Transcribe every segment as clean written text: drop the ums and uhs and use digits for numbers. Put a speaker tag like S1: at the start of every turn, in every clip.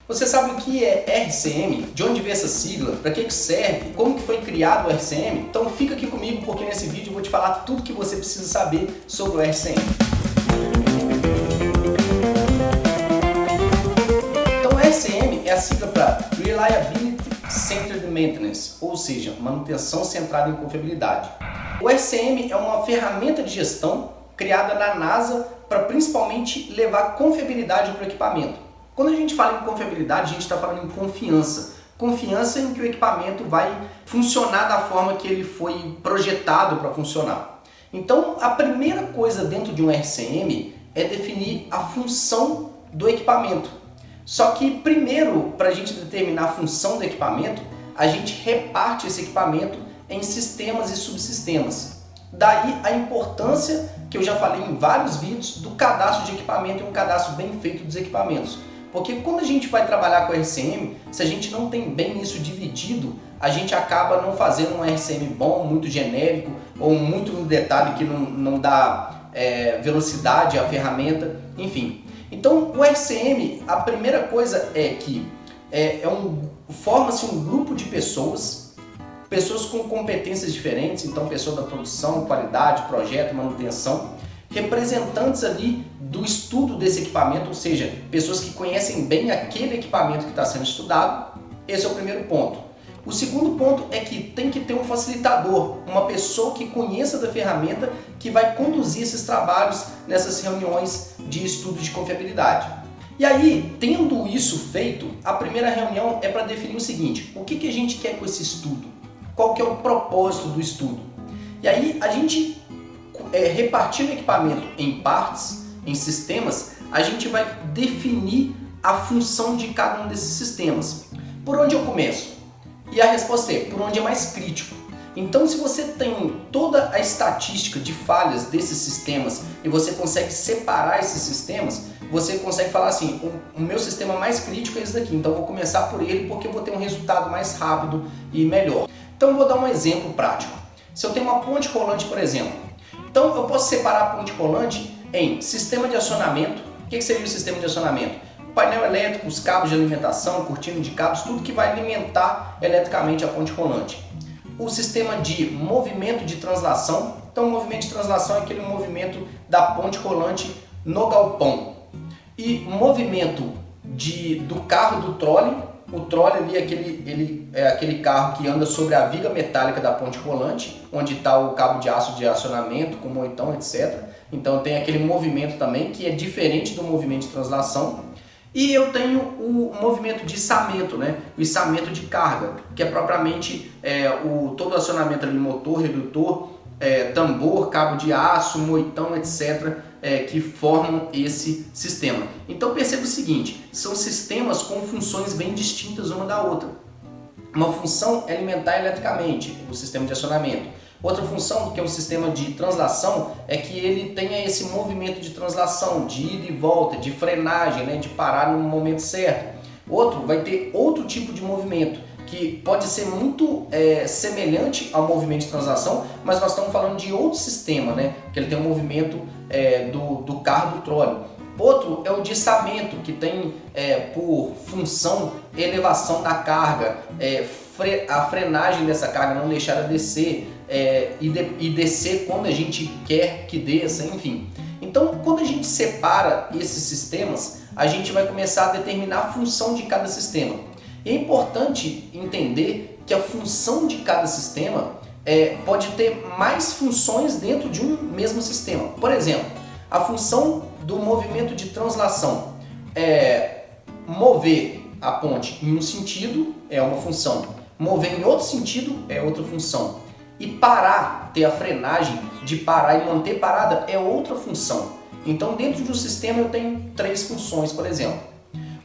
S1: Você sabe o que é RCM? De onde veio essa sigla? Para que serve? Como que foi criado o RCM? Então fica aqui comigo porque nesse vídeo eu vou te falar tudo que você precisa saber sobre o RCM. Então o RCM é a sigla para Reliability Centered Maintenance, ou seja, manutenção centrada em confiabilidade. O RCM é uma ferramenta de gestão criada na NASA para principalmente levar confiabilidade para o equipamento. Quando a gente fala em confiabilidade, a gente está falando em confiança. Confiança em que o equipamento vai funcionar da forma que ele foi projetado para funcionar. Então, a primeira coisa dentro de um RCM é definir a função do equipamento. Só que primeiro, para a gente determinar a função do equipamento, a gente reparte esse equipamento em sistemas e subsistemas. Daí a importância, que eu já falei em vários vídeos, do cadastro de equipamento e um cadastro bem feito dos equipamentos. Porque quando a gente vai trabalhar com RCM, se a gente não tem bem isso dividido, a gente acaba não fazendo um RCM bom, muito genérico, ou muito no detalhe que não dá velocidade à ferramenta, enfim. Então o RCM, a primeira coisa é que forma-se um grupo de pessoas com competências diferentes, então pessoa da produção, qualidade, projeto, manutenção, representantes ali do estudo desse equipamento, ou seja, pessoas que conhecem bem aquele equipamento que está sendo estudado. Esse é o primeiro ponto. O segundo ponto é que tem que ter um facilitador, uma pessoa que conheça da ferramenta, que vai conduzir esses trabalhos nessas reuniões de estudo de confiabilidade. E aí, tendo isso feito, a primeira reunião é para definir o seguinte: o que a gente quer com esse estudo? Qual que é o propósito do estudo? E aí, a gente repartindo o equipamento em partes, em sistemas, a gente vai definir a função de cada um desses sistemas. Por onde eu começo? E a resposta é por onde é mais crítico. Então, se você tem toda a estatística de falhas desses sistemas e você consegue separar esses sistemas, você consegue falar assim: o meu sistema mais crítico é esse daqui, então eu vou começar por ele porque eu vou ter um resultado mais rápido e melhor. Então, eu vou dar um exemplo prático. Se eu tenho uma ponte rolante, por exemplo, então eu posso separar a ponte rolante em sistema de acionamento. O que seria o sistema de acionamento? O painel elétrico, os cabos de alimentação, cortina de cabos, tudo que vai alimentar eletricamente a ponte rolante. O sistema de movimento de translação. Então o movimento de translação é aquele movimento da ponte rolante no galpão. E movimento do carro do trole. O trole ali é aquele carro que anda sobre a viga metálica da ponte rolante, onde está o cabo de aço de acionamento, com moitão, etc. Então tem aquele movimento também que é diferente do movimento de translação. E eu tenho o movimento de içamento, né? O içamento de carga, que é propriamente todo o acionamento ali, motor, redutor, tambor, cabo de aço, moitão, etc., que formam esse sistema. Então perceba o seguinte: são sistemas com funções bem distintas uma da outra. Uma função é alimentar eletricamente o sistema de acionamento. Outra função, que é o sistema de translação, é que ele tenha esse movimento de translação, de ida e volta, de frenagem, né, de parar no momento certo. Outro vai ter outro tipo de movimento, que pode ser muito semelhante ao movimento de translação, mas nós estamos falando de outro sistema, né? Que ele tem um movimento do carro do trole. Outro é o de içamento, que tem por função elevação da carga, a frenagem dessa carga, não deixar ela descer, e descer quando a gente quer que desça, enfim. Então, quando a gente separa esses sistemas, a gente vai começar a determinar a função de cada sistema. É importante entender que a função de cada sistema pode ter mais funções dentro de um mesmo sistema. Por exemplo, a função do movimento de translação é mover a ponte em um sentido, é uma função. Mover em outro sentido é outra função. E parar, ter a frenagem de parar e manter parada é outra função. Então, dentro de um sistema eu tenho 3 funções, por exemplo.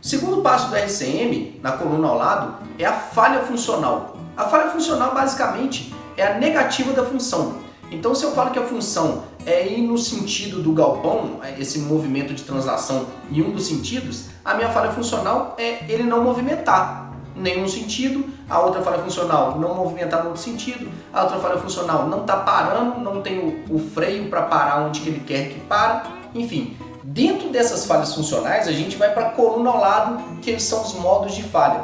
S1: O segundo passo do RCM, na coluna ao lado, é a falha funcional. A falha funcional, basicamente, é a negativa da função. Então, se eu falo que a função é ir no sentido do galpão, esse movimento de translação em um dos sentidos, a minha falha funcional é ele não movimentar nenhum sentido, a outra falha funcional não movimentar no outro sentido, a outra falha funcional não está parando, não tem o freio para parar onde que ele quer que para, enfim. Dentro dessas falhas funcionais, a gente vai para a coluna ao lado, que são os modos de falha.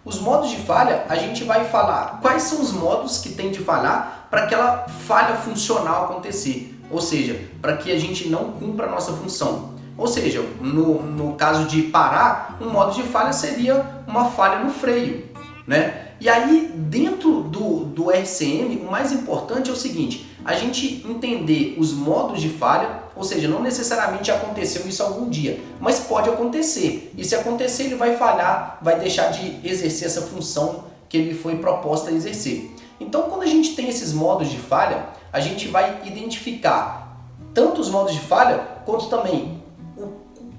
S1: Os modos de falha, a gente vai falar quais são os modos que tem de falhar para aquela falha funcional acontecer, ou seja, para que a gente não cumpra a nossa função. Ou seja, no caso de parar, um modo de falha seria uma falha no freio, né? E aí, dentro do RCM, o mais importante é o seguinte, a gente entender os modos de falha, ou seja, não necessariamente aconteceu isso algum dia, mas pode acontecer. E se acontecer, ele vai falhar, vai deixar de exercer essa função que ele foi proposta a exercer. Então, quando a gente tem esses modos de falha, a gente vai identificar tanto os modos de falha, quanto também o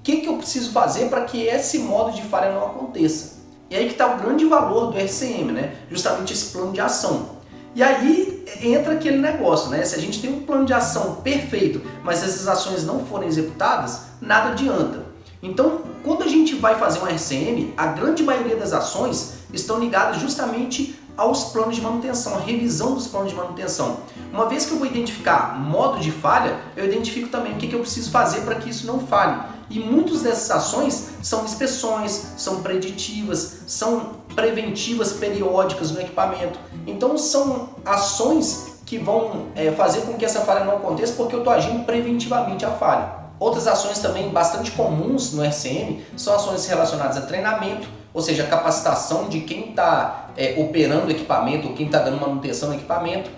S1: que eu preciso fazer para que esse modo de falha não aconteça. E aí que está o grande valor do RCM, né? Justamente esse plano de ação. E aí entra aquele negócio, né? Se a gente tem um plano de ação perfeito, mas essas ações não forem executadas, nada adianta. Então, quando a gente vai fazer um RCM, a grande maioria das ações estão ligadas justamente aos planos de manutenção, a revisão dos planos de manutenção. Uma vez que eu vou identificar modo de falha, eu identifico também o que eu preciso fazer para que isso não falhe. E muitas dessas ações são inspeções, são preditivas, são preventivas periódicas no equipamento. Então são ações que vão fazer com que essa falha não aconteça porque eu estou agindo preventivamente à falha. Outras ações também bastante comuns no RCM são ações relacionadas a treinamento, ou seja, a capacitação de quem está operando o equipamento ou quem está dando manutenção no equipamento.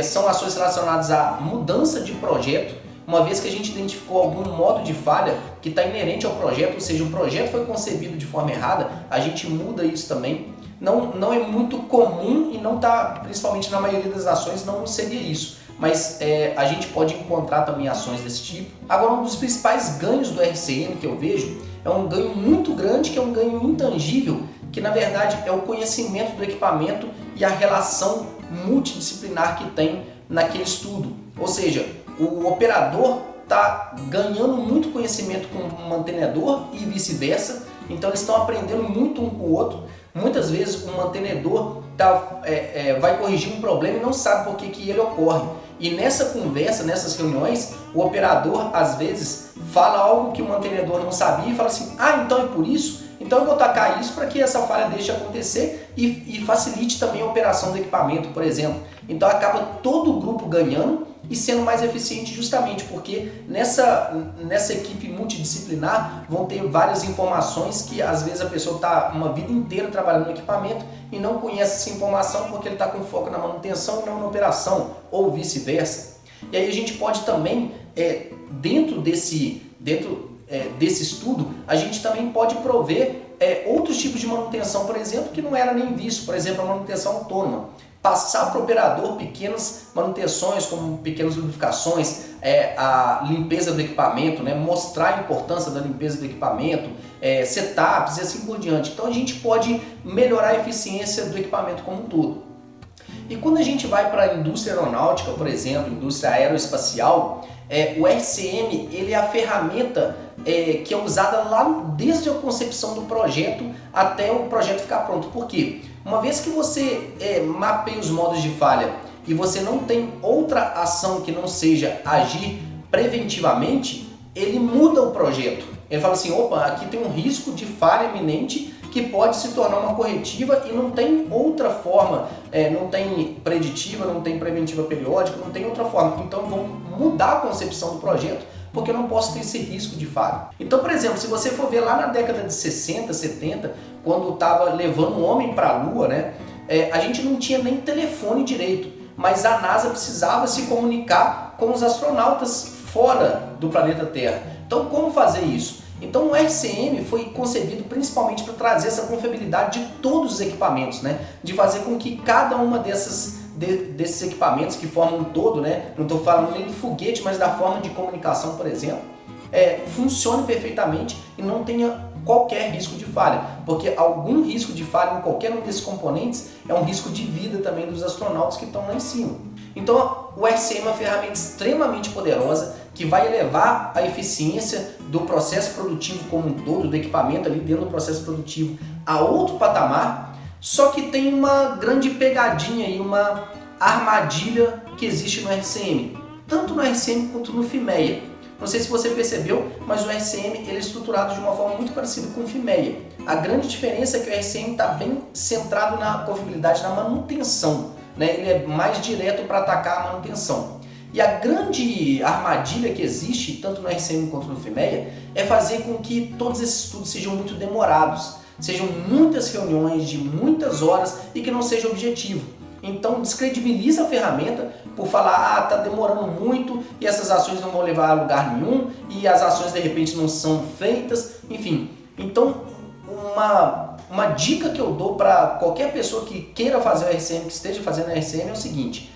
S1: São ações relacionadas à mudança de projeto, uma vez que a gente identificou algum modo de falha que está inerente ao projeto, ou seja, o projeto foi concebido de forma errada, a gente muda isso também. Não é muito comum e não está, principalmente na maioria das ações, não seria isso. Mas a gente pode encontrar também ações desse tipo. Agora, um dos principais ganhos do RCM que eu vejo é um ganho muito grande, que é um ganho intangível, que na verdade é o conhecimento do equipamento e a relação multidisciplinar que tem naquele estudo. Ou seja, o operador está ganhando muito conhecimento com o mantenedor e vice-versa, então eles estão aprendendo muito um com o outro. Muitas vezes o mantenedor vai corrigir um problema e não sabe por que ele ocorre. E nessa conversa, nessas reuniões, o operador às vezes fala algo que o mantenedor não sabia e fala assim, então é por isso? Então eu vou tacar isso para que essa falha deixe acontecer e facilite também a operação do equipamento, por exemplo. Então acaba todo o grupo ganhando e sendo mais eficiente justamente porque nessa equipe multidisciplinar vão ter várias informações que às vezes a pessoa está uma vida inteira trabalhando no equipamento e não conhece essa informação porque ele está com foco na manutenção e não na operação, ou vice-versa. E aí a gente pode também, dentro desse estudo, a gente também pode prover outros tipos de manutenção, por exemplo, que não era nem visto, por exemplo, a manutenção autônoma. Passar para o operador pequenas manutenções, como pequenas lubrificações, a limpeza do equipamento, né? Mostrar a importância da limpeza do equipamento, setups e assim por diante. Então a gente pode melhorar a eficiência do equipamento como um todo. E quando a gente vai para a indústria aeronáutica, por exemplo, indústria aeroespacial, o RCM ele é a ferramenta que é usada lá desde a concepção do projeto até o projeto ficar pronto. Por quê? Uma vez que você mapeia os modos de falha e você não tem outra ação que não seja agir preventivamente, ele muda o projeto. Ele fala assim, opa, aqui tem um risco de falha iminente que pode se tornar uma corretiva e não tem outra forma, não tem preditiva, não tem preventiva periódica, não tem outra forma. Então vamos mudar a concepção do projeto porque eu não posso ter esse risco de falha. Então, por exemplo, se você for ver lá na década de 60, 70, quando estava levando um homem para a Lua, né, a gente não tinha nem telefone direito, mas a NASA precisava se comunicar com os astronautas fora do planeta Terra. Então, como fazer isso? Então, o RCM foi concebido principalmente para trazer essa confiabilidade de todos os equipamentos, né, de fazer com que cada uma desses equipamentos que formam um todo, né? Não estou falando nem do foguete, mas da forma de comunicação, por exemplo, funcione perfeitamente e não tenha qualquer risco de falha, porque algum risco de falha em qualquer um desses componentes é um risco de vida também dos astronautas que estão lá em cima. Então, o RCM é uma ferramenta extremamente poderosa que vai elevar a eficiência do processo produtivo como um todo, do equipamento ali dentro do processo produtivo a outro patamar. Só que tem uma grande pegadinha e uma armadilha que existe no RCM, tanto no RCM quanto no FIMEA. Não sei se você percebeu, mas o RCM ele é estruturado de uma forma muito parecida com o FIMEA. A grande diferença é que o RCM está bem centrado na confiabilidade, na manutenção, né? Ele é mais direto para atacar a manutenção. E a grande armadilha que existe, tanto no RCM quanto no FIMEA, é fazer com que todos esses estudos sejam muito demorados, sejam muitas reuniões de muitas horas e que não seja objetivo. Então descredibiliza a ferramenta por falar, tá demorando muito e essas ações não vão levar a lugar nenhum e as ações de repente não são feitas, enfim. Então uma dica que eu dou para qualquer pessoa que queira fazer o RCM, que esteja fazendo o RCM é o seguinte: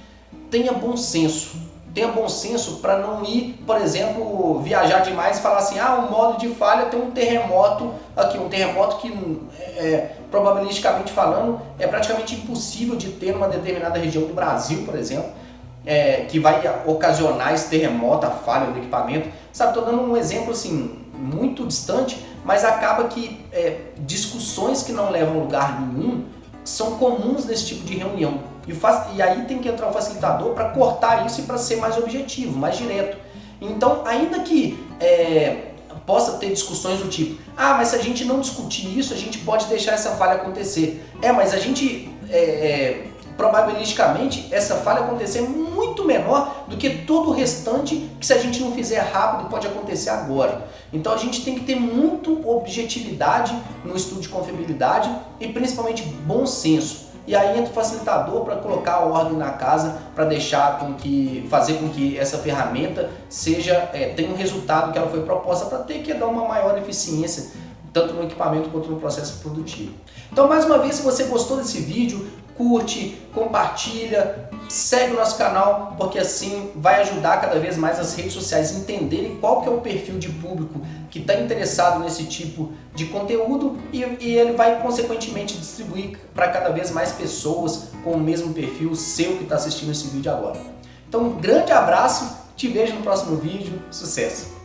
S1: tenha bom senso. Tenha bom senso para não ir, por exemplo, viajar demais e falar assim, o modo de falha tem um terremoto aqui, um terremoto que, probabilisticamente falando, é praticamente impossível de ter numa determinada região do Brasil, por exemplo, que vai ocasionar esse terremoto, a falha do equipamento. Sabe, estou dando um exemplo assim, muito distante, mas acaba que discussões que não levam a lugar nenhum são comuns nesse tipo de reunião. E aí tem que entrar o facilitador para cortar isso e para ser mais objetivo, mais direto. Então, ainda que possa ter discussões do tipo, mas se a gente não discutir isso, a gente pode deixar essa falha acontecer. Mas a gente, probabilisticamente, essa falha acontecer é muito menor do que todo o restante que se a gente não fizer rápido pode acontecer agora. Então a gente tem que ter muito objetividade no estudo de confiabilidade e principalmente bom senso. E aí entra o facilitador para colocar a ordem na casa, para fazer com que essa ferramenta tenha um resultado que ela foi proposta para ter, que é dar uma maior eficiência, tanto no equipamento quanto no processo produtivo. Então, mais uma vez, se você gostou desse vídeo, curte, compartilha, segue o nosso canal, porque assim vai ajudar cada vez mais as redes sociais a entenderem qual que é o perfil de público que está interessado nesse tipo de conteúdo e ele vai consequentemente distribuir para cada vez mais pessoas com o mesmo perfil seu que está assistindo esse vídeo agora. Então um grande abraço, te vejo no próximo vídeo, sucesso!